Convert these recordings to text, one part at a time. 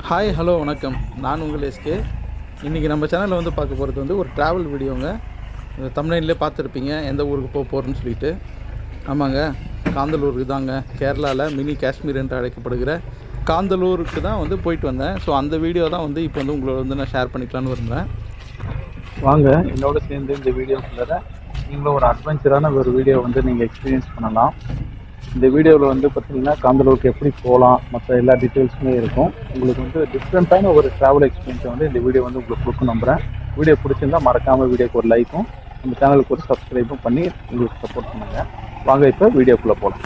Hi hello வணக்கம். நான் உங்கள் எஸ்கே. இன்றைக்கி நம்ம சேனலில் வந்து பார்க்க போகிறது வந்து ஒரு ட்ராவல் வீடியோங்க. தமிழ்நாட்டிலே பார்த்துருப்பீங்க எந்த ஊருக்கு போகிறோன்னு சொல்லிட்டு. ஆமாங்க, காந்தலூருக்கு தாங்க. கேரளாவில் மினி காஷ்மீர் என்று அழைக்கப்படுகிற காந்தலூருக்கு தான் வந்து போயிட்டு வந்தேன். ஸோ அந்த வீடியோ தான் வந்து இப்போ வந்து உங்களோட வந்து நான் ஷேர் பண்ணிக்கலான்னு விரும்புகிறேன். வாங்க என்னோட சேர்ந்து இந்த வீடியோக்குள்ள நீங்களும் ஒரு அட்வென்ச்சரான ஒரு வீடியோ வந்து நீங்கள் எக்ஸ்பீரியன்ஸ் பண்ணலாம். இந்த வீடியோவில் வந்து பார்த்தீங்கன்னா காந்தலூருக்கு எப்படி போகலாம் மற்ற எல்லா டீட்டெயில்ஸுமே இருக்கும். உங்களுக்கு வந்து டிஃப்ரெண்ட்டான ஒரு ட்ராவல் எக்ஸ்பீரியன்ஸை வந்து இந்த வீடியோ வந்து உங்களுக்கு கொடுக்க நம்புகிறேன். வீடியோ பிடிச்சிருந்தால் மறக்காமல் வீடியோக்கு ஒரு லைக்கும் நம்ம சேனலுக்கு ஒரு சப்ஸ்கிரைபும் பண்ணி உங்களுக்கு சப்போர்ட் பண்ணுங்கள். வாங்க இப்போ வீடியோக்குள்ளே போகலாம்.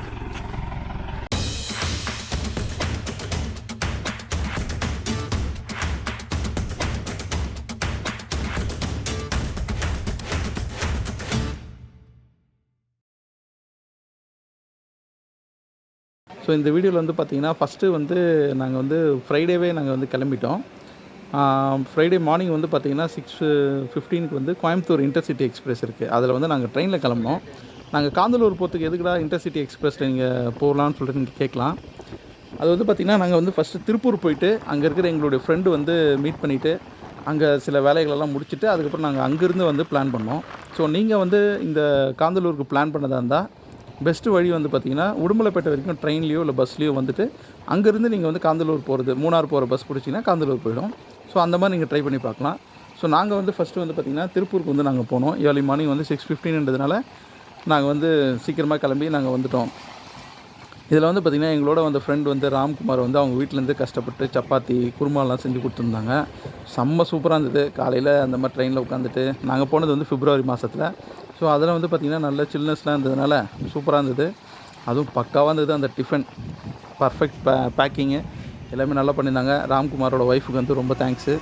ஸோ இந்த வீடியோவில் வந்து பார்த்திங்கன்னா ஃபஸ்ட்டு வந்து நாங்கள் வந்து ஃப்ரைடேவே நாங்கள் வந்து கிளம்பிட்டோம். ஃப்ரைடே மார்னிங் வந்து பார்த்திங்கன்னா 6:15 வந்து கோயம்புத்தூர் இன்டர்சிட்டி எக்ஸ்பிரஸ் இருக்குது. அதில் வந்து நாங்கள் ட்ரெயினில் கிளம்பினோம். நாங்கள் காந்தலூர் போகிறதுக்கு எதுக்குடா இன்டர்சிட்டி எக்ஸ்பிரஸில் நீங்கள் போகலான்னு சொல்லிட்டு நீங்கள் கேட்கலாம். அது வந்து பார்த்திங்கன்னா நாங்கள் வந்து ஃபஸ்ட்டு திருப்பூர் போயிட்டு அங்கே இருக்கிற எங்களுடைய ஃப்ரெண்டு வந்து மீட் பண்ணிவிட்டு அங்கே சில வேலைகளெல்லாம் முடிச்சுட்டு அதுக்கப்புறம் நாங்கள் அங்கேருந்து வந்து பிளான் பண்ணோம். ஸோ நீங்கள் வந்து இந்த காந்தலூருக்கு பிளான் பண்ணதாக இருந்தால் பெஸ்ட்டு வழி வந்து பார்த்திங்கன்னா உடுமலைப்பேட்டை வரைக்கும் ட்ரெயின்லேயோ இல்லை பஸ்லேயோ வந்துட்டு அங்கேருந்து நீங்கள் வந்து காந்தலூர் போகிறது, மூணார் போகிற பஸ் பிடிச்சிங்கன்னா காந்தலூர் போயிடும். ஸோ அந்த மாதிரி நீங்கள் ட்ரை பண்ணி பார்க்கலாம். ஸோ நாங்கள் வந்து ஃபஸ்ட்டு வந்து பார்த்திங்கன்னா திருப்பூருக்கு வந்து நாங்கள் போனோம். ஏர்லி மார்னிங் வந்து 6:15ன்றதுனால நாங்கள் வந்து சீக்கிரமாக கிளம்பி நாங்கள் வந்துவிட்டோம். இதில் வந்து பார்த்திங்கன்னா எங்களோட வந்த ஃப்ரெண்ட் வந்து ராம்குமார் வந்து அவங்க வீட்டிலேருந்து கஷ்டப்பட்டு சப்பாத்தி குருமாலாம் செஞ்சு கொடுத்துருந்தாங்க. செம்ம சூப்பராக இருந்தது. காலையில் அந்த மாதிரி ட்ரெயினில் உட்காந்துட்டு நாங்கள் போனது வந்து பிப்ரவரி மாதத்தில். ஸோ அதில் வந்து பார்த்திங்கன்னா நல்ல சில்னஸ்லாம் இருந்ததுனால சூப்பராக இருந்தது. அதுவும் பக்காவாக இருந்தது. அந்த டிஃபன் பர்ஃபெக்ட் பேக்கிங்கு எல்லாமே நல்லா பண்ணியிருந்தாங்க. ராம்குமாரோட ஒய்ஃபுக்கு வந்து ரொம்ப தேங்க்ஸு.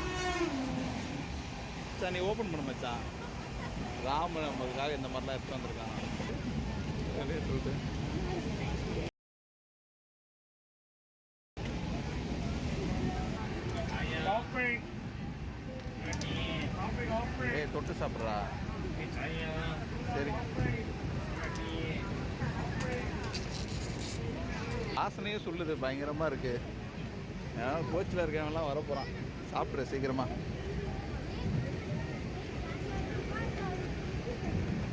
நீ ஓப்பன் பண்ண மச்சான். ராம் நமக்காக இந்த மாதிரிலாம் எடுத்து வந்திருக்காங்க. ஏய் தொட்டு சாப்பிட்றா. சரி, வாசனையே சொல்லுது, பயங்கரமாக இருக்குது. கோச்சில் இருக்கவங்கலாம் வரப்போகிறான். சாப்பிட்ற சீக்கிரமாக.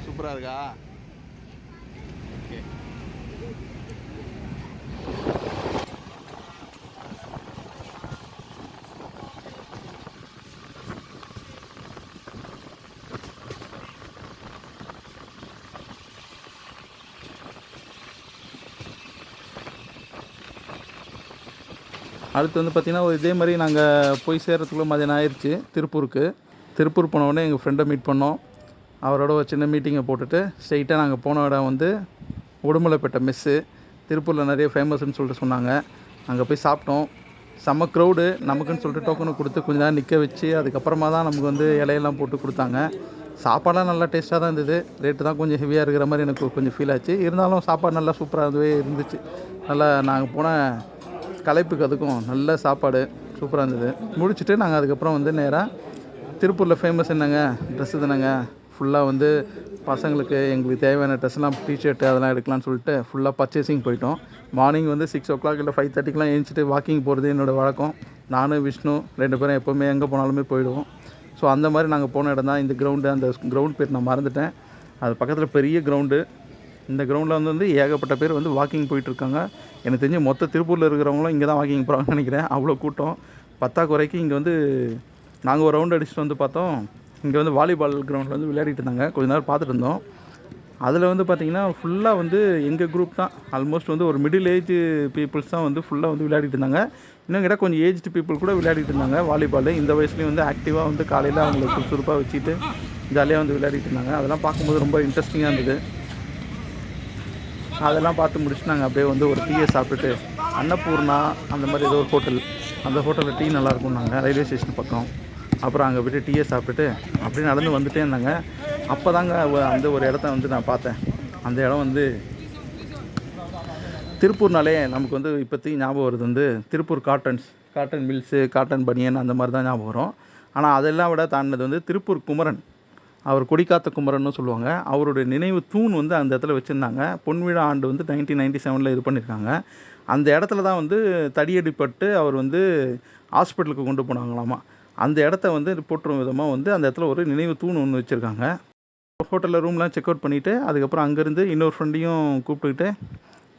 சூப்பராக இருக்கா? ஓகே. அடுத்து வந்து பார்த்திங்கன்னா இதே மாதிரி நாங்கள் போய் சேர்கிறதுக்குள்ளே மதியானம் ஆயிடுச்சு. திருப்பூர் போனவுடனே எங்கள் ஃப்ரெண்டை மீட் பண்ணோம். அவரோட ஒரு சின்ன மீட்டிங்கை போட்டுட்டு ஸ்ட்ரெயிட்டாக நாங்கள் போன இடம் வந்து உடுமலைப்பேட்டை மெஸ்ஸு. திருப்பூரில் நிறைய ஃபேமஸ்ன்னு சொல்லிட்டு சொன்னாங்க. அங்கே போய் சாப்பிட்டோம். செம்ம க்ரௌடு. நமக்குன்னு சொல்லிட்டு டோக்கனை கொடுத்து கொஞ்ச நேரம் நிற்க வச்சு அதுக்கப்புறமா தான் நமக்கு வந்து இலையெல்லாம் போட்டு கொடுத்தாங்க. சாப்பாடெலாம் நல்லா டேஸ்ட்டாக தான் இருந்தது. ரேட்டு தான் கொஞ்சம் ஹெவியாக இருக்கிற மாதிரி எனக்கு கொஞ்சம் ஃபீல் ஆச்சு. இருந்தாலும் சாப்பாடு நல்லா சூப்பராகவே இருந்துச்சு. நல்லா நாங்கள் போன களைப்புக்கு அதுக்கும் நல்ல சாப்பாடு சூப்பராக இருந்தது. முடிச்சுட்டு நாங்கள் அதுக்கப்புறம் வந்து நேராக திருப்பூரில் ஃபேமஸ் என்னங்க ட்ரெஸ்ஸு தானேங்க. ஃபுல்லாக வந்து பசங்களுக்கு எங்களுக்கு தேவையான ட்ரெஸ்லாம் டிஷர்ட்டு அதெல்லாம் எடுக்கலாம்னு சொல்லிட்டு ஃபுல்லாக பர்ச்சேசிங் போயிட்டோம். மார்னிங் வந்து 6 o'clock இல்லை 5:30க்கெலாம் எழுந்திரிச்சிட்டு வாக்கிங் போகிறது என்னோடய வழக்கம். நானும் விஷ்ணு 2 பேரும் எப்போவுமே எங்கே போனாலுமே போயிடுவோம். ஸோ அந்த மாதிரி நாங்கள் போன இடம் தான் இந்த கிரவுண்டு. அந்த கிரவுண்ட் பேர் நான் மறந்துட்டேன். அது பக்கத்தில் பெரிய கிரவுண்டு. இந்த கிரவுண்டில் வந்து ஏகப்பட்ட பேர் வந்து வாக்கிங் போயிட்டுருக்காங்க. எனக்கு தெரிஞ்சு மொத்த திருப்பூரில் இருக்கிறவங்களும் இங்கே தான் வாக்கிங் போகிறாங்கன்னு நினைக்கிறேன். அவ்வளோ கூட்டம். பத்தாக்குறைக்கு இங்கே வந்து நாங்கள் ஒரு ரவுண்ட் அடிச்சுட்டு வந்து பார்த்தோம். இங்கே வந்து வாலிபால் கிரவுண்டில் வந்து விளையாடிட்டு இருந்தாங்க. கொஞ்ச நேரம் பார்த்துட்டு இருந்தோம். அதில் வந்து பார்த்திங்கன்னா ஃபுல்லாக வந்து எங்கள் குரூப் தான். ஆல்மோஸ்ட் வந்து ஒரு மிடில் ஏஜ் பீப்புள்ஸ் தான் வந்து ஃபுல்லாக வந்து விளையாடிட்டு இருந்தாங்க. இன்னும் கேட்டால் கொஞ்சம் ஏஜ்டு பீப்புள் கூட விளையாடிட்டு இருந்தாங்க வாலிபால். இந்த வயசுலேயும் வந்து ஆக்டிவாக வந்து காலையில் அவங்களை சுறுசுறுப்பாக வச்சுட்டு ஜாலியாக வந்து விளையாடிட்டு இருந்தாங்க. அதெல்லாம் பார்க்கும்போது ரொம்ப இன்ட்ரெஸ்டிங்காக இருந்தது. அதெல்லாம் பார்த்து முடிச்சுட்டு நாங்கள் அப்படியே வந்து ஒரு டீயை சாப்பிட்டுட்டு அன்னபூர்ணா அந்த மாதிரி ஏதோ ஒரு ஹோட்டல், அந்த ஹோட்டலில் டீ நல்லாயிருக்கும்னாங்க ரயில்வே ஸ்டேஷன் பக்கம். அப்புறம் அங்கே போய்ட்டு டீயை சாப்பிட்டுட்டு அப்படியே நடந்து வந்துட்டே இருந்தாங்க. அப்போ தாங்க அந்த ஒரு இடத்த வந்து நான் பார்த்தேன். அந்த இடம் வந்து திருப்பூர்னாலே நமக்கு வந்து இப்போதைக்கு ஞாபகம் வருது வந்து திருப்பூர் காட்டன் மில்ஸு, காட்டன் பனியன் அந்த மாதிரி தான் ஞாபகம் வரும். ஆனால் அதெல்லாம் விட தாண்டினது வந்து திருப்பூர் குமரன். அவர் கொடிக்காத்த குமரன்னு சொல்லுவாங்க. அவருடைய நினைவு தூண் வந்து அந்த இடத்துல வச்சுருந்தாங்க. பொன்விழா ஆண்டு வந்து 1997 இது பண்ணியிருக்காங்க. அந்த இடத்துல தான் வந்து தடியடிப்பட்டு அவர் வந்து ஹாஸ்பிட்டலுக்கு கொண்டு போனாங்களாமா. அந்த இடத்த வந்து போற்றும் விதமாக வந்து அந்த இடத்துல ஒரு நினைவு தூண் ஒன்று வச்சுருக்காங்க. ஹோட்டலில் ரூம்லாம் செக் அவுட் பண்ணிவிட்டு அதுக்கப்புறம் அங்கேருந்து இன்னொரு ஃப்ரெண்டையும் கூப்பிட்டுக்கிட்டு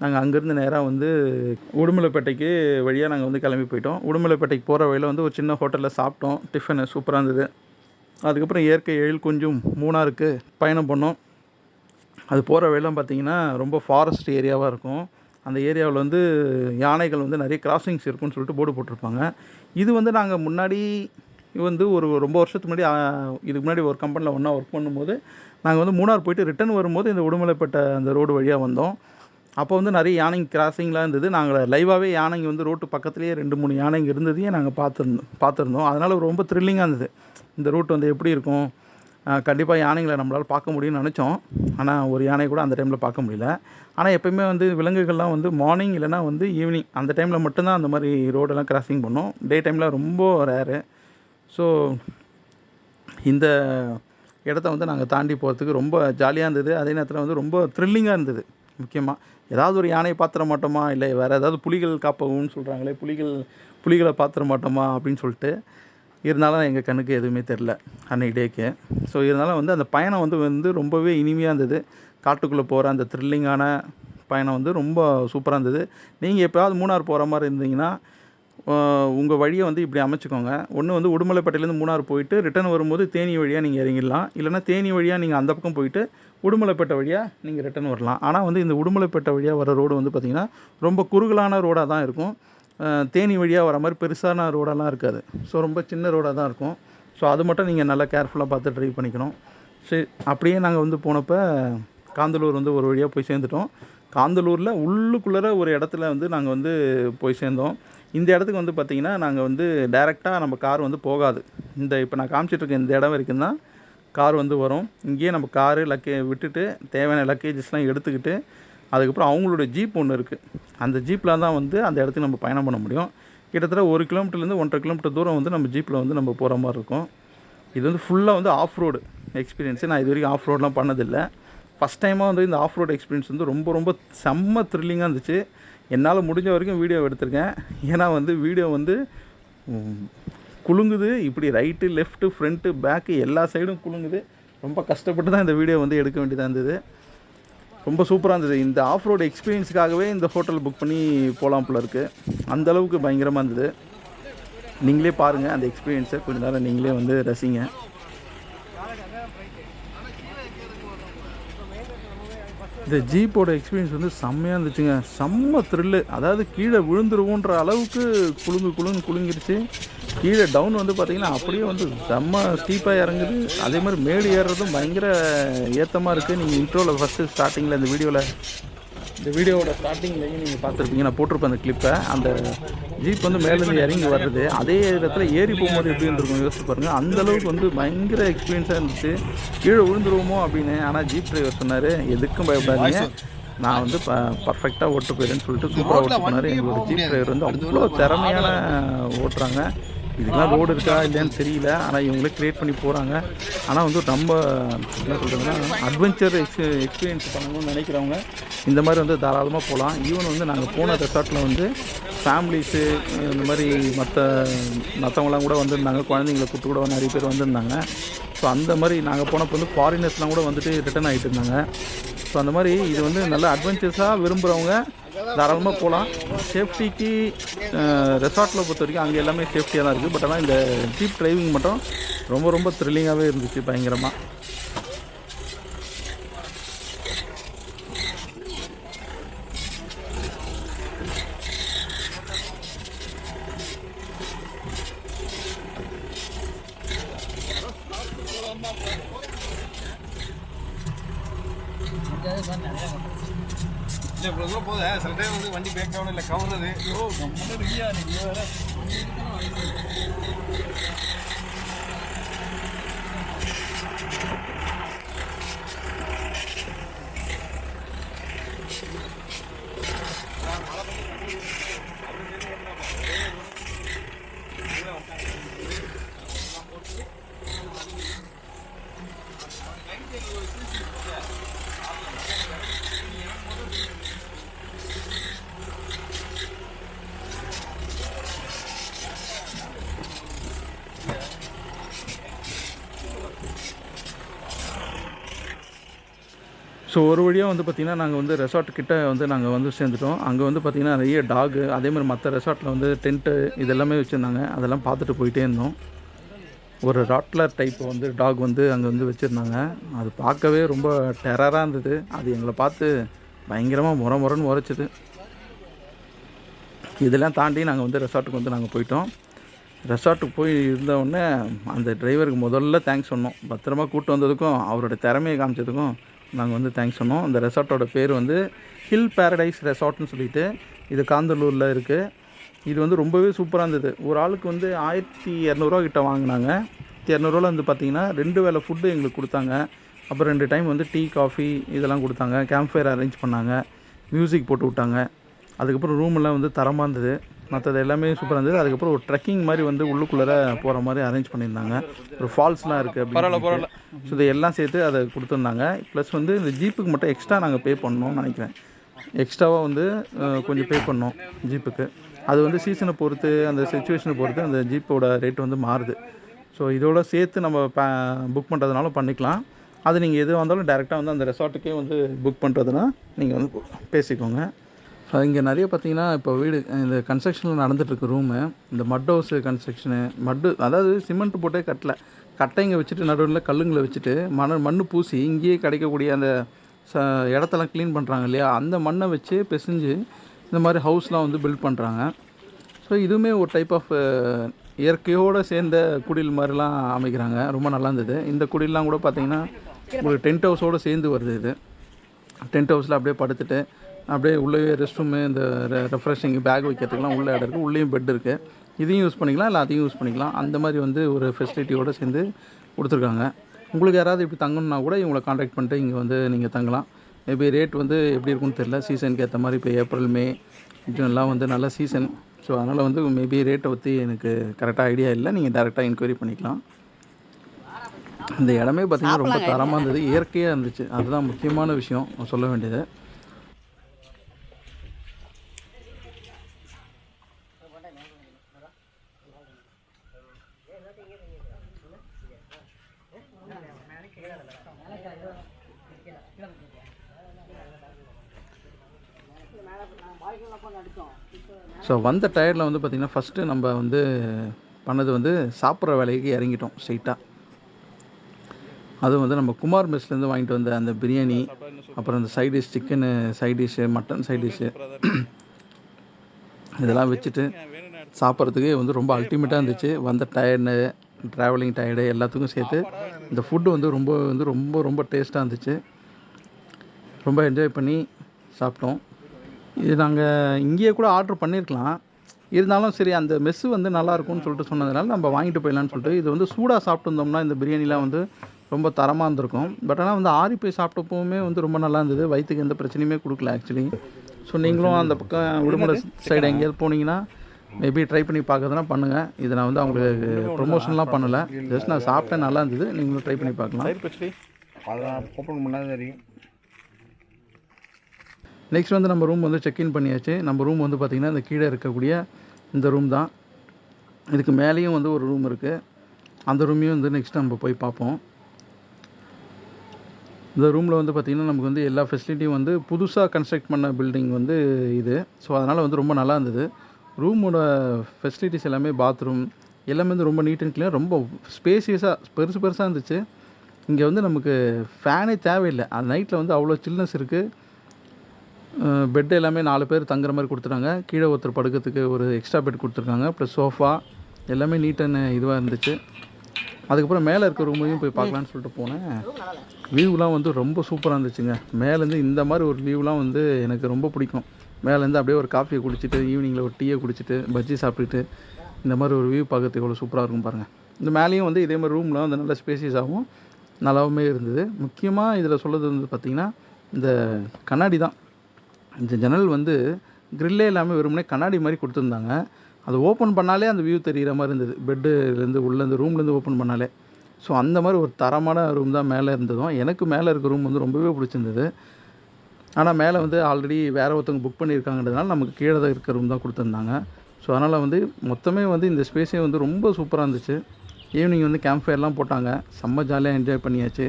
நாங்கள் அங்கேருந்து நேராக வந்து உடுமலைப்பேட்டைக்கு வழியாக நாங்கள் வந்து கிளம்பி போயிட்டோம். உடுமலைப்பேட்டைக்கு போகிற வழியில் வந்து ஒரு சின்ன ஹோட்டலில் சாப்பிட்டோம். டிஃபனு சூப்பராக இருந்தது. அதுக்கப்புறம் இயற்கை எழில் கொஞ்சம் மூணாருக்கு பயணம் பண்ணோம். அது போகிற வழியெல்லாம் பார்த்திங்கன்னா ரொம்ப ஃபாரஸ்ட் ஏரியாவாக இருக்கும். அந்த ஏரியாவில் வந்து யானைகள் வந்து நிறைய கிராசிங்ஸ் இருக்குன்னு சொல்லிட்டு போர்டு போட்டிருப்பாங்க. இது வந்து நாங்கள் முன்னாடி வந்து ஒரு ரொம்ப வருஷத்துக்கு முன்னாடி இதுக்கு முன்னாடி ஒரு கம்பெனியில் ஒன்றா ஒர்க் பண்ணும்போது நாங்கள் வந்து மூணார் போயிட்டு ரிட்டர்ன் வரும்போது இந்த உடுமலைப்பேட்டை அந்த ரோடு வழியாக வந்தோம். அப்போ வந்து நிறைய யானைங்க கிராசிங்லாம் இருந்தது. நாங்கள் லைவாகவே யானைங்க வந்து ரோட்டு பக்கத்துலேயே 2-3 யானைங்க இருந்ததையும் நாங்கள் பார்த்துருந்தோம். அதனால் ரொம்ப த்ரில்லிங்காக இருந்தது. இந்த ரூட் வந்து எப்படி இருக்கும், கண்டிப்பாக யானைங்களை நம்மளால் பார்க்க முடியும்னு நினச்சோம். ஆனால் ஒரு யானை கூட அந்த டைமில் பார்க்க முடியல. ஆனால் எப்போயுமே வந்து விலங்குகள்லாம் வந்து மார்னிங் இல்லைனா வந்து ஈவினிங் அந்த டைமில் மட்டும்தான் அந்த மாதிரி ரோடெல்லாம் கிராசிங் பண்ணோம். டே டைமில் ரொம்ப ரேரு. ஸோ இந்த இடத்த வந்து நாங்கள் தாண்டி போகிறதுக்கு ரொம்ப ஜாலியாக இருந்தது. அதே நேரத்தில் வந்து ரொம்ப த்ரில்லிங்காக இருந்தது. முக்கியமாக ஏதாவது ஒரு யானையை பார்த்துட மாட்டோமா, இல்லை வேறு ஏதாவது புலிகள் காப்பகம்னு சொல்கிறாங்களே, புலிகளை பார்த்துட மாட்டோமா அப்படின்னு சொல்லிட்டு இருந்தாலும் எங்கள் கண்ணுக்கு எதுவுமே தெரில அன்றைக்கி டேக்கு. ஸோ இருந்தாலும் வந்து அந்த பயணம் வந்து ரொம்பவே இனிமையாக இருந்தது. காட்டுக்குள்ளே போகிற அந்த த்ரில்லிங்கான பயணம் வந்து ரொம்ப சூப்பராக இருந்தது. நீங்கள் எப்போயாவது மூணார் போகிற மாதிரி இருந்தீங்கன்னா உங்கள் வழியை வந்து இப்படி அமைச்சிக்கோங்க. ஒன்று வந்து உடுமலைப்பேட்டையிலேருந்து மூணார் போயிட்டு ரிட்டர்ன் வரும்போது தேனி வழியாக நீங்கள் இறங்கிடலாம். இல்லைனா தேனி வழியாக நீங்கள் அந்த பக்கம் போயிட்டு உடுமலைப்பேட்டை வழியாக நீங்கள் ரிட்டர்ன் வரலாம். ஆனால் வந்து இந்த உடுமலைப்பேட்டை வழியாக வர ரோடு வந்து பார்த்திங்கன்னா ரொம்ப குறுகலான ரோடாக தான் இருக்கும். தேனி வழியாக வர மாதிரி பெருசான ரோடெல்லாம் இருக்காது. ஸோ ரொம்ப சின்ன ரோடாக தான் இருக்கும். ஸோ அது மட்டும் நீங்கள் நல்லா கேர்ஃபுல்லாக பார்த்து ட்ரைவ் பண்ணிக்கணும். சரி, அப்படியே நாங்கள் வந்து போனப்போ காந்தலூர் வந்து ஒரு வழியாக போய் சேர்ந்துட்டோம். காந்தலூரில் உள்ளுக்குள்ளே ஒரு இடத்துல வந்து நாங்கள் வந்து போய் சேர்ந்தோம். இந்த இடத்துக்கு வந்து பார்த்திங்கன்னா நாங்கள் வந்து டைரெக்டாக நம்ம கார் வந்து போகாது. இப்போ நான் காமிச்சிட்ருக்கேன் இந்த இடம் வரைக்கும் தான் கார் வந்து வரும். இங்கேயே நம்ம காரு விட்டுட்டு தேவையான லக்கேஜஸ்லாம் எடுத்துக்கிட்டு அதுக்கப்புறம் அவங்களோட ஜீப் ஒன்று இருக்குது. அந்த ஜீப்பில் தான் வந்து அந்த இடத்துக்கு நம்ம பயணம் பண்ண முடியும். கிட்டத்தட்ட 1 கிலோமீட்டர்லேருந்து 1.5 கிலோமீட்டர் தூரம் வந்து நம்ம ஜீப்பில் வந்து நம்ம போகிற மாதிரி இருக்கும். இது வந்து ஃபுல்லாக வந்து ஆஃப் ரோடு எக்ஸ்பீரியன்ஸு. நான் இது வரைக்கும் ஆஃப் ரோடெலாம் பண்ணதில்லை. ஃபஸ்ட் டைமாக வந்து இந்த ஆஃப் ரோடு எக்ஸ்பீரியன்ஸ் வந்து ரொம்ப ரொம்ப செம்ம த்ரில்லிங்காக இருந்துச்சு. என்னால் முடிஞ்ச வரைக்கும் வீடியோ எடுத்திருக்கேன். ஏன்னா வந்து வீடியோ வந்து குலுங்குது. இப்படி ரைட்டு லெஃப்ட்டு ஃப்ரண்ட்டு பேக்கு எல்லா சைடும் குலுங்குது. ரொம்ப கஷ்டப்பட்டு தான் இந்த வீடியோ வந்து எடுக்க வேண்டியதாக இருந்தது. ரொம்ப சூப்பராக இருந்தது. இந்த ஆஃப் ரோடு எக்ஸ்பீரியன்ஸுக்காகவே இந்த ஹோட்டல் புக் பண்ணி போகலாம் போல இருக்குது. அந்தளவுக்கு பயங்கரமாக இருந்தது. நீங்களே பாருங்கள் அந்த எக்ஸ்பீரியன்ஸை, கொஞ்ச நேரம் நீங்களே வந்து ரசிங்க. இந்த ஜீப்போட எக்ஸ்பீரியன்ஸ் வந்து செம்மையாக இருந்துச்சுங்க. செம்ம த்ரில்லு. அதாவது கீழே விழுந்துருவோன்ற அளவுக்கு குலுங்கிருச்சு. கீழே டவுன் வந்து பார்த்திங்கன்னா அப்படியே வந்து செம்ம ஸ்டீப்பாக இறங்குது. அதே மாதிரி மேடு ஏறுறதும் பயங்கர ஏற்றமாக இருக்குது. நீங்கள் இன்ட்ரோவில் ஃபஸ்ட்டு ஸ்டார்டிங்கில் இந்த வீடியோவோட ஸ்டார்டிங்லேயும் நீங்கள் பார்த்துருப்பீங்க. நான் போட்டிருப்பேன் அந்த கிளிப்பை. அந்த ஜீப் வந்து மேலேருந்து இறங்கி வர்றது அதே இடத்துல ஏறி போகும்போது எப்படி இருந்திருக்கும் யோசிச்சு பாருங்கள். அந்தளவுக்கு வந்து பயங்கர எக்ஸ்பீரியன்ஸாக இருந்துச்சு. கீழே விழுந்துருவோமோ அப்படின்னு. ஆனால் ஜீப் டிரைவர் சொன்னார், எதுக்கும் பயப்படாதீங்க, நான் வந்து பர்ஃபெக்டாக ஓட்டு போயிடுன்னு சொல்லிட்டு சூப்பராக ஓட்டு போனார். எங்களோட ஜீப் டிரைவர் வந்து அவ்வளோ திறமையான ஓட்டுறாங்க. இதுக்கெல்லாம் ரோடு இருக்கா இல்லையான்னு தெரியல. ஆனால் இவங்களே க்ரியேட் பண்ணி போகிறாங்க. ஆனால் வந்து நம்ம என்ன சொல்கிறதுன்னா அட்வென்ச்சர் எக்ஸ்பீரியன்ஸ் பண்ணணும்னு நினைக்கிறவங்க இந்த மாதிரி வந்து தாராளமாக போகலாம். ஈவன் வந்து நாங்கள் போன ரெசார்ட்டில் வந்து ஃபேமிலிஸு இந்த மாதிரி மற்றவங்களாம் கூட வந்திருந்தாங்க. குழந்தைங்களை கூப்பிட்டு கூட நிறைய பேர் வந்திருந்தாங்க. ஸோ அந்த மாதிரி நாங்கள் போனப்போ வந்து ஃபாரினர்ஸ்லாம் கூட வந்துட்டு ரிட்டர்ன் ஆகிட்டு இருந்தாங்க. ஸோ அந்த மாதிரி இது வந்து நல்ல அட்வென்ச்சர்ஸாக விரும்புகிறவங்க தாராளமாக போகலாம். சேஃப்டிக்கு ரெசார்ட்டில் பொறுத்த வரைக்கும் அங்கே எல்லாமே சேஃப்டியாக தான் இருக்குது. பட் ஆனால் இந்த ஜீப் டிரைவிங் மட்டும் ரொம்ப ரொம்ப த்ரில்லிங்காகவே இருந்துச்சு, பயங்கரமாக. இல்லை இவ்வளோ தூரம் போகுது. சில டைம் வந்து வண்டி பேக் டவுன் இல்லை கவுறது. ஐயோ முன்னாடியா நீங்கள் வேறு ஸோ ஒரு வழியாக வந்து பார்த்திங்கன்னா நாங்கள் வந்து ரெசார்ட் கிட்ட வந்து நாங்கள் வந்து சேர்ந்துட்டோம். அங்கே வந்து பார்த்திங்கன்னா நிறைய டாகு, அதேமாதிரி மற்ற ரெசார்ட்டில் வந்து டென்ட்டு இதெல்லாமே வச்சுருந்தாங்க. அதெல்லாம் பார்த்துட்டு போயிட்டே இருந்தோம். ஒரு ராட்லர் டைப் வந்து டாக் வந்து அங்கே வந்து வச்சுருந்தாங்க. அது பார்க்கவே ரொம்ப டெரராக இருந்தது. அது எங்களை பார்த்து பயங்கரமாக முறைன்னு முறைச்சிது. இதெல்லாம் தாண்டி நாங்கள் வந்து ரெசார்ட்டுக்கு வந்து நாங்கள் போயிட்டோம். ரெசார்ட்டுக்கு போய் இருந்தவுடனே அந்த டிரைவருக்கு முதல்ல தேங்க்ஸ் சொன்னோம். பத்திரமா கூப்பிட்டு வந்ததுக்கும் அவரோட திறமையை காமிச்சதுக்கும் நாங்கள் வந்து தேங்க்ஸ் சொன்னோம். இந்த ரெசார்ட்டோட பேர் வந்து ஹில் பேரடைஸ் ரெசார்ட்னு சொல்லிட்டு இது காந்தலூரில் இருக்குது. இது வந்து ரொம்பவே சூப்பராக இருந்தது. ஒரு ஆளுக்கு வந்து 1200 கிட்ட வாங்கினாங்க. 200 வந்து பார்த்திங்கன்னா 2 வேளை ஃபுட்டு எங்களுக்கு கொடுத்தாங்க. அப்புறம் 2 டைம் வந்து டீ காஃபி இதெல்லாம் கொடுத்தாங்க. கேம்ப் ஃபயர் அரேஞ்ச் பண்ணாங்க. மியூசிக் போட்டு விட்டாங்க. அதுக்கப்புறம் ரூமெல்லாம் வந்து தரமாக இருந்தது. மற்றது எல்லாமே சூப்பராக இருந்தது. அதுக்கப்புறம் ஒரு ட்ரெக்கிங் மாதிரி வந்து உள்ளுக்குள்ளே போகிற மாதிரி அரேஞ்ச் பண்ணியிருந்தாங்க. ஒரு ஃபால்ஸ்லாம் இருக்குது அப்படின்னு. ஸோ இதை எல்லாம் சேர்த்து அதை கொடுத்துருந்தாங்க. ப்ளஸ் வந்து இந்த ஜீப்புக்கு மட்டும் எக்ஸ்ட்ரா நாங்கள் பே பண்ணோம்னு நினைக்கிறேன். எக்ஸ்ட்ராவாக வந்து கொஞ்சம் பே பண்ணோம் ஜீப்புக்கு. அது வந்து சீசனை பொறுத்து அந்த சிச்சுவேஷனை பொறுத்து அந்த ஜீப்போட ரேட் வந்து மாறுது. ஸோ இதோட சேர்த்து நம்ம புக் பண்ணுறதுனால பண்ணிக்கலாம். அது நீங்கள் எது வந்தாலும் டேரெக்டாக வந்து அந்த ரெசார்ட்டுக்கே வந்து புக் பண்ணுறதுனா நீங்கள் வந்து பேசிக்கோங்க. இங்கே நிறைய பார்த்தீங்கன்னா இப்போ வீடு இந்த கன்ஸ்ட்ரக்ஷனில் நடந்துகிட்ருக்கு ரூமு. இந்த மட் ஹவுஸு கன்ஸ்ட்ரக்ஷனு அதாவது சிமெண்ட் போட்டே கட்டைங்க வச்சுட்டு நடுவில் கல்லுங்களை வச்சுட்டு மண் பூசி இங்கேயே கிடைக்கக்கூடிய அந்த இடத்தெல்லாம் க்ளீன் பண்ணுறாங்க இல்லையா, அந்த மண்ணை வச்சு பிசைஞ்சு இந்த மாதிரி ஹவுஸ்லாம் வந்து பில்ட் பண்ணுறாங்க. ஸோ இதுவுமே ஒரு டைப் ஆஃப் இயற்கையோடு சேர்ந்த குடில் மாதிரிலாம் அமைக்கிறாங்க. ரொம்ப நல்லா இருந்தது. இந்த குடிலாம் கூட பார்த்திங்கன்னா ஒரு டென்ட் ஹவுஸோடு சேர்ந்து வருது. இது டென்ட் ஹவுஸில் அப்படியே படுத்துட்டு அப்படியே உள்ளே ரெஸ்ட் ரூமு இந்த ரெஃப்ரெஷிங் பேக் வைக்கிறதுக்குலாம் உள்ள இடம் இருக்குது. உள்ளேயும் பெட் இருக்குது. இதையும் யூஸ் பண்ணிக்கலாம், இல்லை அதையும் யூஸ் பண்ணிக்கலாம். அந்த மாதிரி வந்து ஒரு ஃபெசிலிட்டியோடு சேர்ந்து கொடுத்துருக்காங்க. உங்களுக்கு யாராவது இப்படி தங்கணுன்னா கூட இவங்களை காண்டாக்ட் பண்ணிட்டு இங்கே வந்து நீங்கள் தங்கலாம். மேபி ரேட் வந்து எப்படி இருக்குன்னு தெரியல. சீசனுக்கு ஏற்ற மாதிரி இப்போ ஏப்ரல் மே ஜூன்லாம் வந்து நல்ல சீசன். ஸோ அதனால் வந்து மேபி ரேட்டை பற்றி எனக்கு கரெக்டாக ஐடியா இல்லை. நீங்கள் டேரெக்டாக என்கொயரி பண்ணிக்கலாம். இந்த இடமே பார்த்திங்கன்னா ரொம்ப தரமாக இருந்தது, இயற்கையாக இருந்துச்சு. அதுதான் முக்கியமான விஷயம் சொல்ல வேண்டியது. ஸோ வந்த டயர்டில் வந்து பார்த்திங்கன்னா ஃபஸ்ட்டு நம்ம வந்து பண்ணது வந்து சாப்பிட்ற வேலைக்கு இறங்கிட்டோம் ஸ்ட்ரைட்டாக. அதுவும் வந்து நம்ம குமார் மெஸ்லேருந்து வாங்கிட்டு வந்த அந்த பிரியாணி, அப்புறம் அந்த side dish, chicken side dish, mutton side dish இதெல்லாம் வச்சுட்டு சாப்பிட்றதுக்கு வந்து ரொம்ப அல்டிமேட்டாக இருந்துச்சு. வந்த டயர்டு, ட்ராவலிங் டயர்டு எல்லாத்துக்கும் சேர்த்து இந்த ஃபுட்டு வந்து ரொம்ப டேஸ்ட்டாக இருந்துச்சு. ரொம்ப என்ஜாய் பண்ணி சாப்பிட்டோம். இது நாங்கள் இங்கேயே கூட ஆர்டர் பண்ணியிருக்கலாம். இருந்தாலும் சரி அந்த மெஸ்ஸு வந்து நல்லாயிருக்கும்னு சொல்லிட்டு சொன்னதுனால நம்ம வாங்கிட்டு போயிடலான்னு சொல்லிட்டு, இது வந்து சூடாக சாப்பிட்டுருந்தோம்னா இந்த பிரியாணிலாம் வந்து ரொம்ப தரமாக இருந்திருக்கும். பட் ஆனால் வந்து ஆறி போய் சாப்பிட்டப்போவுமே வந்து ரொம்ப நல்லா இருந்தது. வயிற்றுக்கு எந்த பிரச்சனையுமே கொடுக்கல ஆக்சுவலி. ஸோ நீங்களும் அந்த பக்கம் உடுமலை சைடு எங்கேயாவது போனீங்கன்னா மேபி ட்ரை பண்ணி பார்க்கறதுனா பண்ணுங்கள். இதை நான் வந்து அவங்களுக்கு ப்ரொமோஷன்லாம் பண்ணலை. ஜஸ்ட் நான் சாப்பிட்டேன், நல்லா இருந்தது. நீங்களும் ட்ரை பண்ணி பார்க்கலாம். அதெல்லாம் ஓப்பன் பண்ணால் தெரியும். நெக்ஸ்ட் வந்து நம்ம ரூம் வந்து செக்இன் பண்ணியாச்சு. நம்ம ரூம் வந்து பார்த்திங்கன்னா இந்த கீழே இருக்கக்கூடிய இந்த ரூம் தான். இதுக்கு மேலேயும் வந்து ஒரு ரூம் இருக்குது. அந்த ரூமையும் வந்து நெக்ஸ்ட் நம்ம போய் பார்ப்போம். இந்த ரூமில் வந்து பார்த்திங்கன்னா நமக்கு வந்து எல்லா ஃபெசிலிட்டியும் வந்து புதுசாக கன்ஸ்ட்ரக்ட் பண்ண பில்டிங் வந்து இது. ஸோ அதனால் வந்து ரொம்ப நல்லா இருந்தது. ரூமோட ஃபெசிலிட்டிஸ் எல்லாமே பாத்ரூம் எல்லாமே வந்து ரொம்ப நீட் அண்ட் க்ளீனாக ரொம்ப ஸ்பேசியஸாக பெருசாக இருந்துச்சு. இங்கே வந்து நமக்கு ஃபேனே தேவையில்லை. அந்த நைட்டில் வந்து அவ்வளோ சில்னஸ் இருக்குது. பெட் எல்லாமே 4 பேர் தங்குற மாதிரி கொடுத்துட்டாங்க. கீழே ஒருத்தர் படுக்கிறதுக்கு ஒரு எக்ஸ்ட்ரா பெட் கொடுத்துருக்காங்க. ப்ளஸ் சோஃபா எல்லாமே நீட் அண்ட் இதுவாக இருந்துச்சு. அதுக்கப்புறம் மேலே இருக்க ரூமையும் போய் பார்க்கலான்னு சொல்லிட்டு போனேன். வியூலாம் வந்து ரொம்ப சூப்பராக இருந்துச்சுங்க. மேலேருந்து இந்த மாதிரி ஒரு வியூலாம் வந்து எனக்கு ரொம்ப பிடிக்கும். மேலேருந்து அப்படியே ஒரு காஃபியை குடிச்சிட்டு ஈவினிங்கில் ஒரு டீயை குடிச்சிட்டு பஜ்ஜி சாப்பிட்டுட்டு இந்த மாதிரி ஒரு வியூ பார்க்கறதுக்கு எவ்வளோ சூப்பராக இருக்கும் பாருங்கள். இந்த மேலேயும் வந்து இதே மாதிரி ரூம்லாம் வந்து நல்ல ஸ்பேசியஸாகவும் நல்லாவுமே இருந்தது. முக்கியமாக இதில் சொல்கிறது வந்து பார்த்திங்கன்னா இந்த கண்ணாடி தான். இந்த ஜன்னல் வந்து க்ரில்லே இல்லாமல் வெறுமனே கண்ணாடி மாதிரி கொடுத்துருந்தாங்க. அது ஓப்பன் பண்ணாலே அந்த வியூ தெரிகிற மாதிரி இருந்தது. பெட்டுலேருந்து உள்ளேருந்து ரூம்லேருந்து ஓப்பன் பண்ணாலே. ஸோ அந்த மாதிரி ஒரு தரமான ரூம் தான் மேலே இருந்ததும். எனக்கு மேலே இருக்க ரூம் வந்து ரொம்பவே பிடிச்சிருந்தது. ஆனால் மேலே வந்து ஆல்ரெடி வேறு ஒருத்தவங்க புக் பண்ணியிருக்காங்கன்றதுனால நமக்கு கீழே தான் இருக்க ரூம் தான் கொடுத்துருந்தாங்க. ஸோ அதனால் வந்து மொத்தமே வந்து இந்த ஸ்பேஸே வந்து ரொம்ப சூப்பராக இருந்துச்சு. ஈவினிங் வந்து கேம்ப் ஃபயர்லாம் போட்டாங்க. செம்ம ஜாலியாக என்ஜாய் பண்ணியாச்சு.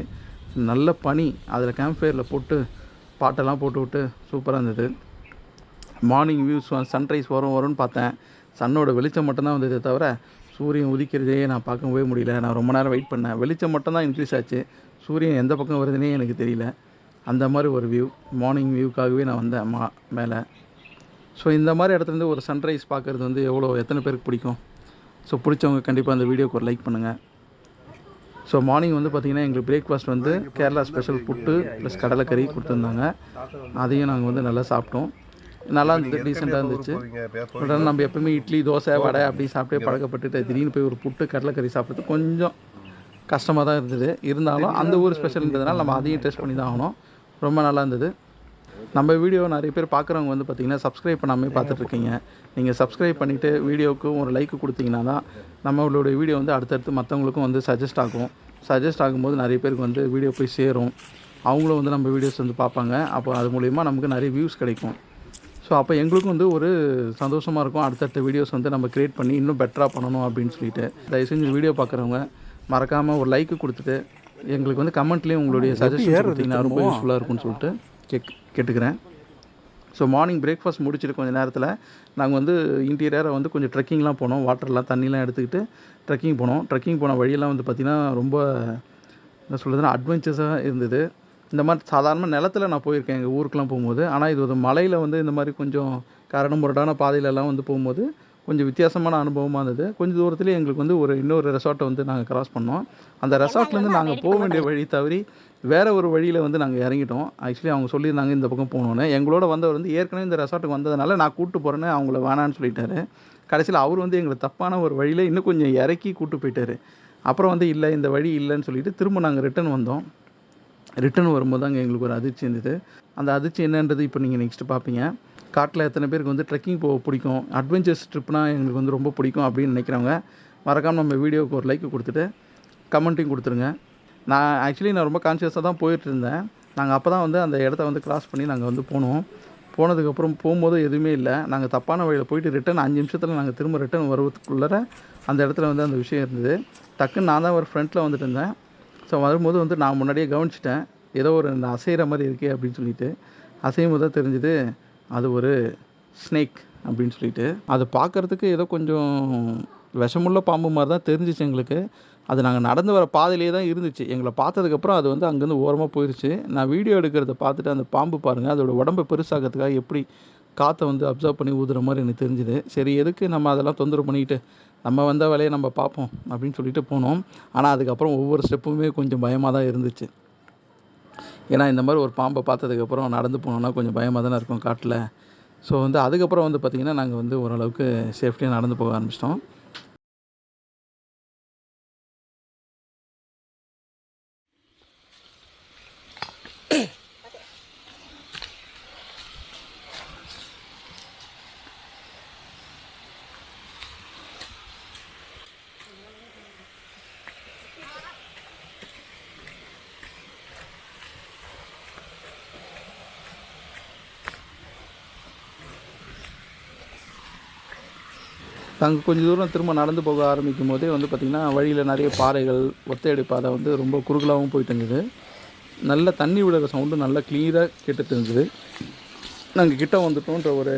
நல்ல பனி, அதில் கேம்ப் ஃபயரில் போட்டு பாட்டெல்லாம் போட்டு விட்டு சூப்பராக இருந்தது. மார்னிங் வியூஸ் சன்ரைஸ் வரும்னு பார்த்தேன். சன்னோட வெளிச்சம் மட்டும்தான் வந்ததே தவிர சூரியன் உதிக்கிறதே நான் பார்க்கவே முடியல. நான் ரொம்ப நேரம் வெயிட் பண்ணேன். வெளிச்சம் மட்டும்தான் இன்க்ரீஸ் ஆச்சு, சூரியன் எந்த பக்கம் வருதுன்னே எனக்கு தெரியல. அந்த மாதிரி ஒரு வியூ, மார்னிங் வியூக்காகவே நான் வந்தேன் மேலே. ஸோ இந்த மாதிரி இடத்துலேருந்து ஒரு சன்ரைஸ் பார்க்குறது வந்து எத்தனை பேருக்கு பிடிக்கும்? ஸோ பிடிச்சவங்க கண்டிப்பாக அந்த வீடியோக்கு ஒரு லைக் பண்ணுங்கள். ஸோ மார்னிங் வந்து பார்த்திங்கன்னா எங்களுக்கு பிரேக்ஃபாஸ்ட் வந்து கேரளா ஸ்பெஷல் புட்டு ப்ளஸ் கடலைக்கறி கொடுத்துருந்தாங்க. அதையும் நாங்கள் வந்து நல்லா சாப்பிட்டோம். நல்லா இருந்தது, டீசெண்டாக இருந்துச்சு. உடனே நம்ம எப்பவுமே இட்லி தோசை வடை அப்படி சாப்பிட்டே பழக்கப்பட்டுட்டு திடீர்னு போய் ஒரு புட்டு கடலைக்கறி சாப்பிட்றது கொஞ்சம் கஷ்டமாக தான் இருந்தது. இருந்தாலும் அந்த ஊர் ஸ்பெஷல்ன்றதுனால நம்ம அதையும் டேஸ்ட் பண்ணி தான் ஆகணும். ரொம்ப நல்லா இருந்தது. நம்ம வீடியோ நிறைய பேர் பார்க்குறவங்க வந்து பார்த்திங்கன்னா சப்ஸ்கிரைப் பண்ணாமல் பார்த்துட்ருக்கீங்க. நீங்கள் சப்ஸ்கிரைப் பண்ணிவிட்டு வீடியோவுக்கு ஒரு லைக் கொடுத்தீங்கன்னா தான் நம்மளுடைய வீடியோ வந்து அடுத்தடுத்து மற்றவங்களுக்கும் வந்து சஜஸ்ட் ஆகும். சஜஸ்ட் ஆகும்போது நிறைய பேருக்கு வந்து வீடியோ போய் சேரும். அவங்களும் வந்து நம்ம வீடியோஸ் வந்து பார்ப்பாங்க. அப்போ அது மூலிமா நமக்கு நிறைய வியூஸ் கிடைக்கும். ஸோ அப்போ எங்களுக்கும் வந்து ஒரு சந்தோஷமாக இருக்கும். அடுத்தடுத்த வீடியோஸ் வந்து நம்ம க்ரியேட் பண்ணி இன்னும் பெட்டராக பண்ணணும் அப்படின்னு சொல்லிட்டு. தயவு செஞ்சு வீடியோ பார்க்குறவங்க மறக்காமல் ஒரு லைக்கு கொடுத்துட்டு எங்களுக்கு வந்து கமெண்ட்லேயும் உங்களுடைய சஜஷன் கொடுத்தீங்கன்னா ரொம்ப யூஸ்ஃபுல்லாக இருக்கும்னு சொல்லிட்டு கேட்டுக்கிறேன். ஸோ மார்னிங் பிரேக்ஃபாஸ்ட் முடிச்சுட்டு கொஞ்சம் நேரத்தில் நாங்கள் வந்து இன்டீரியரை வந்து கொஞ்சம் ட்ரெக்கிங்லாம் போனோம். வாட்டர்லாம் தண்ணிலாம் எடுத்துக்கிட்டு ட்ரெக்கிங் போனோம். ட்ரெக்கிங் போன வழியெல்லாம் வந்து பார்த்திங்கன்னா ரொம்ப என்ன சொல்கிறதுனா அட்வென்ச்சர்ஸாக இருந்தது. இந்த மாதிரி சாதாரண நிலத்தில் நான் போயிருக்கேன் எங்கள் ஊருக்கெலாம் போகும்போது. ஆனால் இது ஒரு மலையில் வந்து இந்த மாதிரி கொஞ்சம் கரடு முரடான பாதையிலலாம் வந்து போகும்போது கொஞ்சம் வித்தியாசமான அனுபவமாக இருந்தது. கொஞ்சம் தூரத்துலேயே எங்களுக்கு வந்து இன்னொரு ரெசார்ட்டை வந்து நாங்கள் கிராஸ் பண்ணோம். அந்த ரெசார்ட்லேருந்து நாங்கள் போக வேண்டிய வழி தவறி வேறு ஒரு வழியில் வந்து நாங்கள் இறங்கிட்டோம். ஆக்சுவலி அவங்க சொல்லியிருந்தாங்க இந்த பக்கம் போகணுன்னு. எங்களோட வந்தவர் வந்து ஏற்கனவே இந்த ரெசார்ட்டுக்கு வந்ததுனால நான் கூப்பிட்டு போகிறேன்னு அவங்கள வேணான்னு சொல்லிட்டாரு. கடைசியில் அவர் வந்து எங்களை தப்பான ஒரு வழியில் இன்னும் கொஞ்சம் இறக்கி கூப்பிட்டு போயிட்டார். அப்புறம் வந்து இல்லை இந்த வழி இல்லைன்னு சொல்லிவிட்டு திரும்ப நாங்கள் ரிட்டன் வந்தோம். ரிட்டன் வரும்போது அங்கே எங்களுக்கு ஒரு அதிர்ச்சி இருந்தது. அந்த அதிர்ச்சி என்னன்றது இப்போ நீங்கள் நெக்ஸ்ட்டு பார்ப்பீங்க. காட்டில் எத்தனை பேருக்கு வந்து ட்ரெக்கிங் போக பிடிக்கும், அட்வென்ச்சர்ஸ் ட்ரிப்னால் எங்களுக்கு வந்து ரொம்ப பிடிக்கும் அப்படின்னு நினைக்கிறவங்க மறக்காமல் நம்ம வீடியோவுக்கு ஒரு லைக் கொடுத்துட்டு கமெண்ட்டையும் கொடுத்துருங்க. நான் ரொம்ப கான்ஷியஸாக தான் போயிட்டு இருந்தேன். நாங்கள் அப்போ தான் வந்து அந்த இடத்த வந்து கிராஸ் பண்ணி நாங்கள் வந்து போனோம். போனதுக்கப்புறம் போகும்போது எதுவுமே இல்லை. நாங்கள் தப்பான வழியில் போயிட்டு ரிட்டன் 5 நிமிஷத்தில் நாங்கள் திரும்ப ரிட்டன் வருவதுக்குள்ளே அந்த இடத்துல வந்து அந்த விஷயம் இருந்தது. டக்குன்னு நான் தான் ஒரு ஃப்ரண்ட்டில் வந்துட்டு இருந்தேன். ஸோ வரும்போது வந்து நான் முன்னாடியே கவனிச்சிட்டேன், ஏதோ ஒரு இந்த அசைகிற மாதிரி இருக்கே அப்படின்னு சொல்லிட்டு. அசையும் போது தான் தெரிஞ்சுது அது ஒரு ஸ்னேக் அப்படின்னு சொல்லிட்டு. அது பார்க்குறதுக்கு ஏதோ கொஞ்சம் விஷமுள்ள பாம்பு மாதிரி தான் தெரிஞ்சிச்சு எங்களுக்கு. அது நாங்கள் நடந்து வர பாதையிலே தான் இருந்துச்சு. எங்களை பார்த்ததுக்கப்புறம் அது வந்து அங்கேருந்து ஓரமாக போயிடுச்சு. நான் வீடியோ எடுக்கிறத பார்த்துட்டு அந்த பாம்பு பாருங்கள், அதோடய உடம்பை பெருசாகிறதுக்காக எப்படி காற்றை வந்து அப்சர்வ் பண்ணி ஊதுற மாதிரி எனக்கு தெரிஞ்சுது. சரி எதுக்கு நம்ம அதெல்லாம் தொந்தரவு பண்ணிக்கிட்டு நம்ம வந்த வேலையை நம்ம பார்ப்போம் அப்படின்னு சொல்லிட்டு போனோம். ஆனால் அதுக்கப்புறம் ஒவ்வொரு ஸ்டெப்புமே கொஞ்சம் பயமாக தான் இருந்துச்சு. ஏன்னா இந்த மாதிரி ஒரு பாம்பை பார்த்ததுக்கப்புறம் நடந்து போனோம்னா கொஞ்சம் பயமாக தானே இருக்கும் காட்டில். ஸோ வந்து அதுக்கப்புறம் வந்து பார்த்திங்கன்னா நாங்கள் வந்து ஓரளவுக்கு சேஃப்டியாக நடந்து போக ஆரம்பிச்சிட்டோம். நாங்கள் கொஞ்சம் தூரம் திரும்ப நடந்து போக ஆரம்பிக்கும் போதே வந்து பார்த்திங்கன்னா வழியில் நிறைய பாறைகள், ஒத்தையடி பாதை வந்து ரொம்ப குறுகலாகவும் போயிட்டு இருந்தது. நல்ல தண்ணி விடுற சவுண்டு நல்லா கிளியராக கேட்டுட்டு இருந்தது. நாங்கள் கிட்ட வந்துட்டோன்ற ஒரு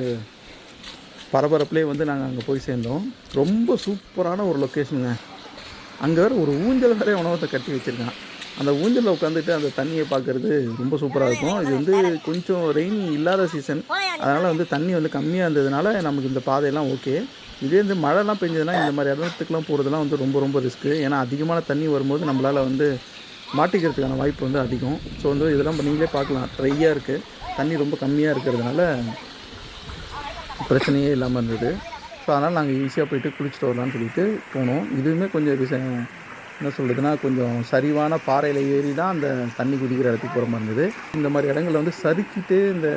பரபரப்புலேயே வந்து நாங்கள் அங்கே போய் சேர்ந்தோம். ரொம்ப சூப்பரான ஒரு லொக்கேஷனுங்க. அங்கே வேறு ஒரு ஊஞ்சல் வேறு உணவத்தை கட்டி வச்சுருக்கான். அந்த ஊஞ்சலில் உட்காந்துட்டு அந்த தண்ணியை பார்க்குறது ரொம்ப சூப்பராக இருக்கும். இது வந்து கொஞ்சம் ரெயின் இல்லாத சீசன், அதனால் வந்து தண்ணி வந்து கம்மியாக இருந்ததுனால நமக்கு இந்த பாதையெல்லாம் ஓகே. இதே வந்து மழைலாம் பெஞ்சதுன்னா இந்த மாதிரி இடத்துக்குலாம் போகிறதுலாம் வந்து ரொம்ப ரொம்ப ரிஸ்க்கு. ஏன்னா அதிகமான தண்ணி வரும்போது நம்மளால் வந்து மாட்டிக்கிறதுக்கான வாய்ப்பு வந்து அதிகம். ஸோ வந்து இதெல்லாம் நீங்களே பார்க்கலாம், ட்ரையாக இருக்குது. தண்ணி ரொம்ப கம்மியாக இருக்கிறதுனால பிரச்சனையே இல்லாமல் இருந்தது. ஸோ அதனால் நாங்கள் ஈஸியாக போய்ட்டு குளிச்சுட்டு வரலான்னு சொல்லிட்டு போனோம். இதுவுமே கொஞ்சம் என்ன சொல்கிறதுனா கொஞ்சம் சரிவான பாறையில் ஏறி தான் அந்த தண்ணி குடிக்கிற இடத்துக்கு போகிற மாதிரி இருந்தது. இந்த மாதிரி இடங்களில் வந்து சறுக்கிட்டு இந்த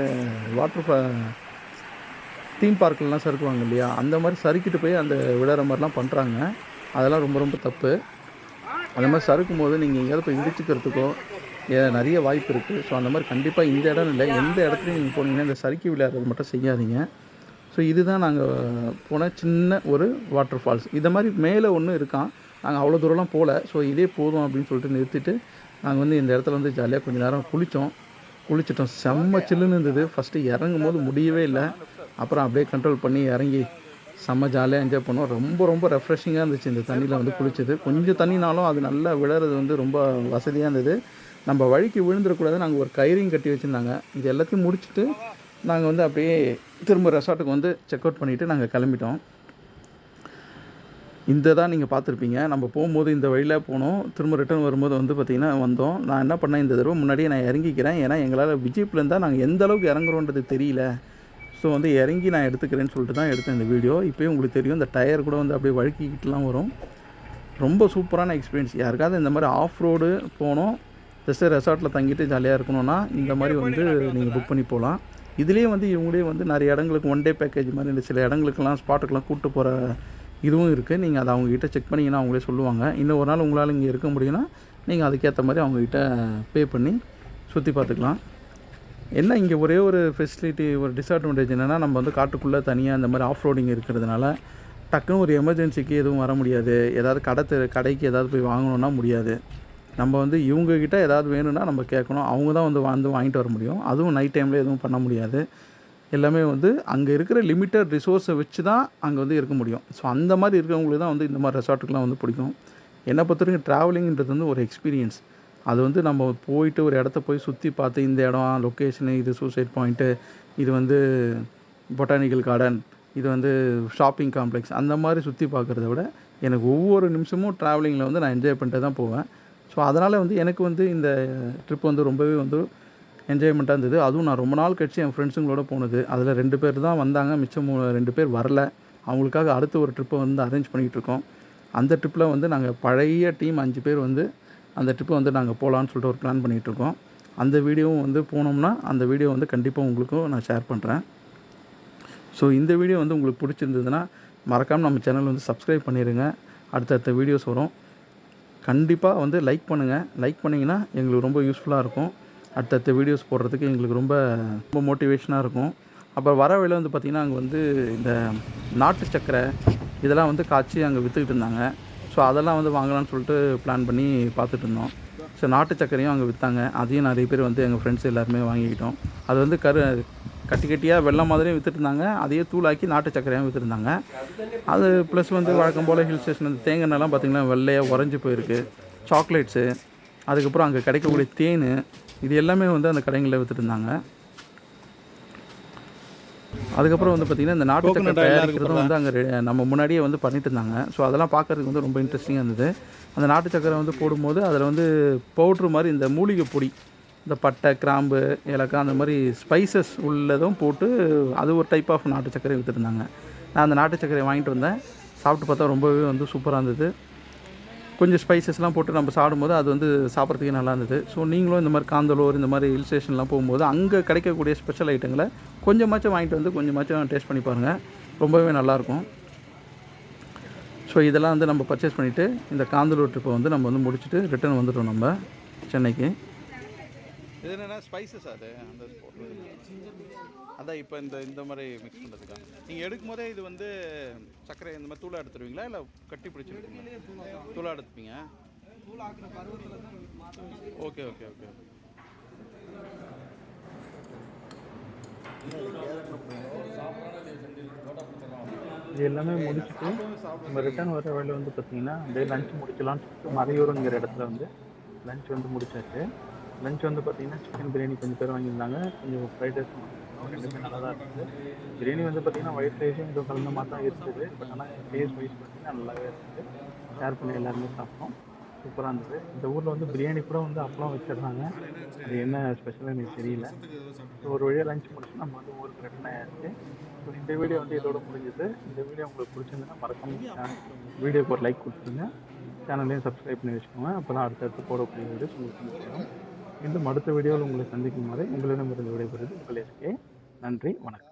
தீம் பார்க்கெலாம் சறுக்குவாங்க இல்லையா, அந்த மாதிரி சறுக்கிட்டு போய் அந்த விழற மாதிரிலாம் பண்ணுறாங்க. அதெல்லாம் ரொம்ப ரொம்ப தப்பு. அந்த மாதிரி சறுக்கும் போது நீங்கள் எங்கேயாவது போய் இடிச்சுக்கிறதுக்கோ நிறைய வாய்ப்பு இருக்குது. ஸோ அந்த மாதிரி கண்டிப்பாக இந்த இடம் இல்லை, எந்த இடத்துலையும் நீங்கள் போனீங்கன்னா இந்த சறுக்கி விளையாடுறது மட்டும் செய்யாதீங்க. ஸோ இதுதான் நாங்கள் போன சின்ன ஒரு வாட்டர் ஃபால்ஸ். இதை மாதிரி மேலே ஒன்று இருக்கான். நாங்கள் அவ்வளோ தூரம்லாம் போகல. ஸோ இதே போதும் அப்படின்னு சொல்லிட்டு நிறுத்திட்டு நாங்கள் வந்து இந்த இடத்துல வந்து ஜாலியாக கொஞ்சம் நேரம் குளிச்சிட்டோம். செம்ம சில்லுன்னு இருந்தது. ஃபஸ்ட்டு இறங்கும் போது முடியவே இல்லை. அப்புறம் அப்படியே கண்ட்ரோல் பண்ணி இறங்கி செம்ம ஜாலியாக என்ஜாய் பண்ணோம். ரொம்ப ரொம்ப ரெஃப்ரெஷிங்காக இருந்துச்சு இந்த தண்ணியில் வந்து குளிச்சது. கொஞ்சம் தண்ணினாலும் அது நல்லா விழறது வந்து ரொம்ப வசதியாக இருந்தது. நம்ம வழிக்கு விழுந்துடக்கூடாது. நாங்கள் ஒரு கயிறையும் கட்டி வச்சுருந்தாங்க. இது எல்லாத்தையும் முடிச்சுட்டு நாங்கள் வந்து அப்படியே திரும்ப ரெசார்ட்டுக்கு வந்து செக் அவுட் பண்ணிவிட்டு நாங்கள் கிளம்பிட்டோம். இந்த தான் நீங்கள் பார்த்துருப்பீங்க. நம்ம போகும்போது இந்த வழியில் போனோம். திரும்ப ரிட்டர்ன் வரும்போது வந்து பார்த்திங்கன்னா வந்தோம். நான் என்ன பண்ணேன், இந்த தடவை முன்னாடியே நான் இறங்கிக்கிறேன். ஏன்னா எங்களால் விஜிப்பில் இருந்தால் நாங்கள் எந்த அளவுக்கு இறங்குறோன்றது தெரியல. ஸோ வந்து இறங்கி நான் எடுத்துக்கிறேன்னு சொல்லிட்டு தான் எடுத்தேன் இந்த வீடியோ. இப்போயும் உங்களுக்கு தெரியும், இந்த டயர் கூட வந்து அப்படியே வழுக்கிக்கிட்டுலாம் வரும். ரொம்ப சூப்பரான எக்ஸ்பீரியன்ஸ். யாருக்காவது இந்த மாதிரி ஆஃப் ரோடு போனோம், ஜஸ்ட்டு ரெசார்ட்டில் தங்கிட்டு ஜாலியாக இருக்கணும்னா இந்த மாதிரி வந்து நீங்கள் புக் பண்ணி போகலாம். இதுலேயே வந்து இவங்களே வந்து நிறைய இடங்களுக்கு ஒன் டே பேக்கேஜ் மாதிரி இந்த சில இடங்களுக்கெல்லாம் ஸ்பாட்டுக்கெலாம் கூப்பிட்டு போகிற இதுவும் இருக்குது. நீங்கள் அதை அவங்ககிட்ட செக் பண்ணிங்கன்னா அவங்களே சொல்லுவாங்க. இன்னும் ஒரு நாள் உங்களால் இங்கே இருக்க முடியும்னா நீங்கள் அதுக்கேற்ற மாதிரி அவங்ககிட்ட பே பண்ணி சுற்றி பார்த்துக்கலாம். என்ன இங்கே ஒரே ஒரு ஃபெசிலிட்டி, ஒரு டிஸ்அட்வான்டேஜ் என்னென்னா, நம்ம வந்து காட்டுக்குள்ளே தனியாக இந்த மாதிரி ஆஃப் ரோடிங் இருக்கிறதுனால டக்குன்னு ஒரு எமர்ஜென்சிக்கு எதுவும் வர முடியாது. ஏதாவது கடைக்கு ஏதாவது போய் வாங்கணுன்னா முடியாது. நம்ம வந்து இவங்கக்கிட்ட ஏதாவது வேணும்னா நம்ம கேட்கணும். அவங்க தான் வந்து வாங்கிட்டு வர முடியும். அதுவும் நைட் டைமில் எதுவும் பண்ண முடியாது. எல்லாமே வந்து அங்கே இருக்கிற லிமிட்டட் ரிசோர்ஸை வச்சு தான் அங்கே வந்து இருக்க முடியும். ஸோ அந்த மாதிரி இருக்கிறவங்களுக்கு தான் வந்து இந்த மாதிரி ரெசார்ட்டுக்கெலாம் வந்து பிடிக்கும். என்னை பொறுத்தவரைக்கும் ட்ராவலிங்கிறது வந்து ஒரு எக்ஸ்பீரியன்ஸ். அது வந்து நம்ம போயிட்டு ஒரு இடத்த போய் சுற்றி பார்த்து இந்த இடம் லொக்கேஷனு, இது சூசைட் பாயிண்ட்டு, இது வந்து பொட்டானிக்கல் கார்டன், இது வந்து ஷாப்பிங் காம்ப்ளெக்ஸ், அந்த மாதிரி சுற்றி பார்க்குறத விட எனக்கு ஒவ்வொரு நிமிஷமும் ட்ராவலிங்கில் வந்து நான் என்ஜாய் பண்ணிட்டு தான் போவேன். ஸோ அதனால் வந்து எனக்கு வந்து இந்த ட்ரிப் வந்து ரொம்பவே வந்து என்ஜாய்மெண்ட்டாக இருந்தது. அதுவும் நான் ரொம்ப நாள் கழிச்சு என் ஃப்ரெண்ட்ஸுங்களோட போனது. அதில் 2 பேர் தான் வந்தாங்க. மிச்சம் 2 பேர் வரல. அவங்களுக்காக அடுத்த ஒரு ட்ரிப்பை வந்து அரேஞ்ச் பண்ணிகிட்ருக்கோம். அந்த ட்ரிப்பில் வந்து நாங்கள் பழைய டீம் 5 பேர் வந்து அந்த ட்ரிப்பை வந்து நாங்கள் போகலான்னு சொல்லிட்டு ஒரு பிளான் பண்ணிகிட்ருக்கோம். அந்த வீடியோவும் வந்து போனோம்னா அந்த வீடியோ வந்து கண்டிப்பாக உங்களுக்கும் நான் ஷேர் பண்ணுறேன். ஸோ இந்த வீடியோ வந்து உங்களுக்கு பிடிச்சிருந்ததுன்னா மறக்காமல் நம்ம சேனல் வந்து சப்ஸ்கிரைப் பண்ணிடுங்க. அடுத்தடுத்த வீடியோஸ் வரும். கண்டிப்பாக வந்து லைக் பண்ணுங்கள். லைக் பண்ணிங்கன்னா எங்களுக்கு ரொம்ப யூஸ்ஃபுல்லாக இருக்கும். அடுத்தடுத்த வீடியோஸ் போடுறதுக்கு எங்களுக்கு ரொம்ப ரொம்ப மோட்டிவேஷனாக இருக்கும். அப்புறம் வர வழியில் வந்து பார்த்திங்கன்னா அங்கே வந்து இந்த நாட்டு சக்கரை இதெல்லாம் வந்து காய்ச்சி அங்கே விற்றுக்கிட்டு இருந்தாங்க. ஸோ அதெல்லாம் வந்து வாங்கலாம்னு சொல்லிட்டு பிளான் பண்ணி பார்த்துட்டு இருந்தோம். ஸோ நாட்டு சக்கரையும் அங்கே விற்றாங்க. அதையும் நிறைய பேர் வந்து எங்கள் ஃப்ரெண்ட்ஸ் எல்லாருமே வாங்கிக்கிட்டோம். அது வந்து கட்டி கட்டியாக வெள்ளம் மாதிரியும் விற்றுட்டு இருந்தாங்க. அதையே தூளாக்கி நாட்டு சக்கரையாக விற்றுருந்தாங்க. அது ப்ளஸ் வந்து வழக்கம் போல் ஹில் ஸ்டேஷன் அந்த தேங்காய்லாம் பார்த்திங்கன்னா வெள்ளையாக உறைஞ்சி போயிருக்கு. சாக்லேட்ஸு, அதுக்கப்புறம் அங்கே கிடைக்கக்கூடிய தேன், இது எல்லாமே வந்து அந்த கடைகளில் விற்றுட்டு இருந்தாங்க. அதுக்கப்புறம் வந்து பார்த்திங்கன்னா இந்த நாட்டு சக்கரை தயாரிக்கிறதும் வந்து அங்கே நம்ம முன்னாடியே வந்து பண்ணிட்டு இருந்தாங்க. ஸோ அதெல்லாம் பார்க்குறதுக்கு வந்து ரொம்ப இன்ட்ரெஸ்டிங்காக இருந்தது. அந்த நாட்டு சக்கரை வந்து போடும்போது அதில் வந்து பவுட்ரு மாதிரி இந்த மூலிகை பொடி, இந்த பட்டை, கிராம்பு, ஏலக்காய் அந்த மாதிரி ஸ்பைசஸ் உள்ளதும் போட்டு அது ஒரு டைப் ஆஃப் நாட்டு சக்கரை விற்றுருந்தாங்க. நான் அந்த நாட்டு சக்கரையை வாங்கிட்டு வந்தேன். சாப்பிட்டு பார்த்தா ரொம்பவே வந்து சூப்பராக இருந்தது. கொஞ்சம் ஸ்பைசஸ்லாம் போட்டு நம்ம சாப்பிடும்போது அது வந்து சாப்பிட்றதுக்கே நல்லா இருந்தது. ஸோ நீங்களும் இந்த மாதிரி காந்தலூர் இந்த மாதிரி ஹில் ஸ்டேஷன்லாம் போகும்போது அங்கே கிடைக்கக்கூடிய ஸ்பெஷல் ஐட்டங்களை கொஞ்சமாச்சும் வாங்கிட்டு வந்து கொஞ்சமாச்சும் டேஸ்ட் பண்ணி பாருங்கள். ரொம்பவே நல்லாயிருக்கும். ஸோ இதெல்லாம் வந்து நம்ம பர்ச்சேஸ் பண்ணிவிட்டு இந்த காந்தலூர் ட்ரிப்பை வந்து நம்ம வந்து முடிச்சுட்டு ரிட்டர்ன் வந்துட்டோம் நம்ம சென்னைக்கு. இது என்னென்னா ஸ்பைசஸ் அது அந்த அதான் இப்போ இந்த மாதிரி மிக்ஸ் பண்ணுறதுக்காக நீங்கள் எடுக்கும் போதே இது வந்து சர்க்கரை இந்த மாதிரி தூளாக எடுத்துருவீங்களா இல்லை கட்டி பிடிச்சிருக்கீங்களா? தூளாக எடுத்துப்பீங்க. Okay okay okay. இது எல்லாமே முடிச்சுட்டு நம்ம ரிட்டர்ன் வர வழியில் வந்து பார்த்திங்கன்னா அப்படியே லஞ்ச் முடிக்கலாம்னு சொல்லிட்டு மறையூருங்கிற இடத்துல வந்து லஞ்ச் வந்து முடிச்சாச்சு. லஞ்ச் வந்து பார்த்திங்கன்னா சிக்கன் பிரியாணி கொஞ்சம் பேர் வாங்கியிருந்தாங்க, கொஞ்சம் ஃப்ரைட் ரைஸ் ரெண்டுமே நல்லா தான் இருந்தது. பிரியாணி வந்து பார்த்திங்கன்னா ஒயிட் ரைஸும் இதுவும் கலந்த மாதிரி தான் இருந்தது. பட் ஆனால் டேஸ்ட் வைஸ் பார்த்திங்கன்னா நல்லாவே இருந்தது. ஷேர் பண்ணி எல்லாருமே சாப்பிட்டோம். சூப்பராக இருந்தது. இந்த ஊரில் வந்து பிரியாணி கூட வந்து அப்பளம் வச்சிடுறாங்க. அது என்ன ஸ்பெஷலாக எனக்கு தெரியல. ஸோ ஒரு வழியாக லஞ்ச் முடிச்சு நம்ம வந்து ஊருக்கு ரிட்டர்ன் ஆகிடுச்சு. ஸோ இந்த வீடியோ வந்து இதோட முடிஞ்சது. இந்த வீடியோ உங்களுக்கு பிடிச்சிருந்ததுன்னா மறக்காம வீடியோக்கு ஒரு லைக் கொடுத்துருங்க. சேனலையும் சப்ஸ்கிரைப் பண்ணி வச்சுக்கோங்க. அப்போ தான் அடுத்தடுத்து போடக்கூடிய வீடியோஸ் உங்களுக்கு முடிச்சிடும். மீண்டும் அடுத்த வீடியோவில் உங்களை சந்திக்கும் வரை உங்களிடமிருந்து விடைபெறுவது உங்கள் எஸ்கே. நன்றி, வணக்கம்.